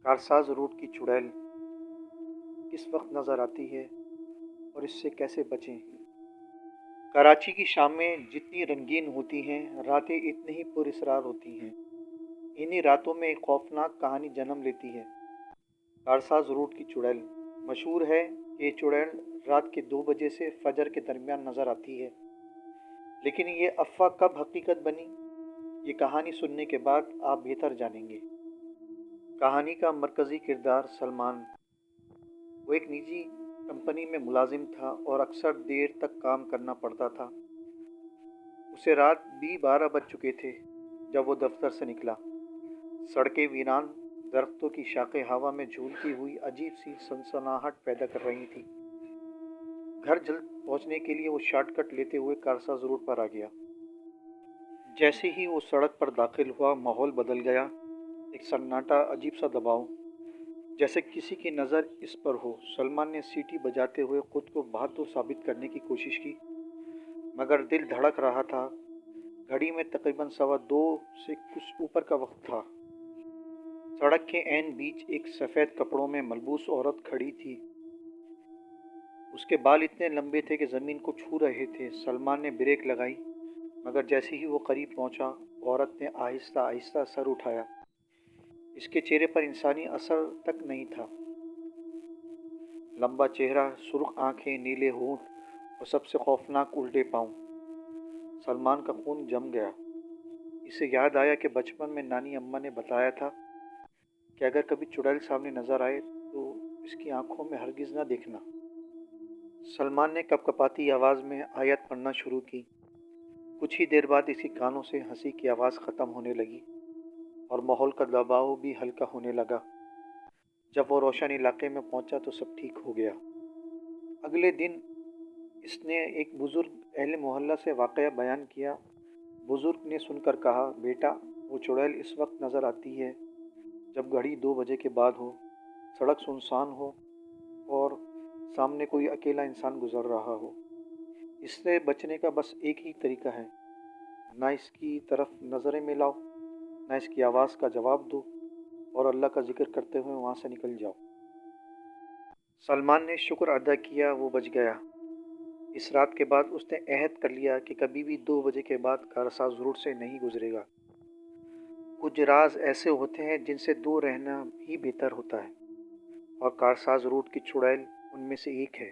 Karsaz root की चुड़ैल किस वक्त नज़र आती है और इससे कैसे बचें। कराची की शामें जितनी रंगीन होती हैं, रातें इतनी ही पुरअसरार होती हैं। इन्हीं रातों में एक खौफनाक कहानी जन्म लेती है। कारसाज रूट की चुड़ैल। मशहूर है कि ये चुड़ैल रात के 2 बजे से फजर के दरमियान नज़र आती है, लेकिन ये अफवाह कब हकीकत बनी, ये कहानी सुनने के बाद आप बेहतर जानेंगे। कहानी का मरकज़ी किरदार सलमान। वो एक निजी कंपनी में मुलाजिम था और अक्सर देर तक काम करना पड़ता था। उसे रात भी 12 बज चुके थे जब वो दफ्तर से निकला। सड़कें वीरान, दरख्तों की शाखें हवा में झूलती हुई अजीब सी सनसनाहट पैदा कर रही थी। घर जल्द पहुंचने के लिए वो शॉर्टकट लेते हुए कारसाज रोड पर आ गया। जैसे ही वो सड़क पर दाखिल हुआ, माहौल बदल गया। एक सन्नाटा, अजीब सा दबाव, जैसे किसी की नज़र इस पर हो। सलमान ने सीटी बजाते हुए खुद को बहादुर साबित करने की कोशिश की, मगर दिल धड़क रहा था। घड़ी में तकरीबन 2:15 से कुछ ऊपर का वक्त था। सड़क के ऐन बीच एक सफ़ेद कपड़ों में मलबूस औरत खड़ी थी। उसके बाल इतने लंबे थे कि ज़मीन को छू रहे थे। सलमान ने ब्रेक लगाई, मगर जैसे ही वो करीब पहुंचा, औरत ने आहिस्ता आहिस्ता सर उठाया। इसके चेहरे पर इंसानी असर तक नहीं था। लंबा चेहरा, सुर्ख आंखें, नीले होंठ और सबसे खौफनाक उल्टे पाँव। सलमान का खून जम गया। इसे याद आया कि बचपन में नानी अम्मा ने बताया था कि अगर कभी चुड़ैल सामने नजर आए तो इसकी आंखों में हरगिज ना देखना। सलमान ने कपकपाती आवाज़ में आयत पढ़ना शुरू की। कुछ ही देर बाद इसके कानों से हंसी की आवाज़ ख़त्म होने लगी और माहौल का दबाव भी हल्का होने लगा। जब वो रोशन इलाके में पहुंचा तो सब ठीक हो गया। अगले दिन इसने एक बुज़ुर्ग अहले मोहल्ला से वाक़या बयान किया। बुज़ुर्ग ने सुनकर कहा, बेटा, वो चुड़ैल इस वक्त नज़र आती है जब घड़ी 2 बजे के बाद हो, सड़क सुनसान हो और सामने कोई अकेला इंसान गुजर रहा हो। इससे बचने का बस एक ही तरीका है, ना इसकी तरफ नज़रें मिलाओ, ना इसकी आवाज़ का जवाब दो और अल्लाह का जिक्र करते हुए वहाँ से निकल जाओ। सलमान ने शुक्र अदा किया, वो बच गया। इस रात के बाद उसने अहद कर लिया कि कभी भी 2 बजे के बाद कारसाज रोड से नहीं गुजरेगा। कुछ राज ऐसे होते हैं जिनसे दूर रहना ही बेहतर होता है, और कारसाज रोड की चुड़ैल उनमें से एक है।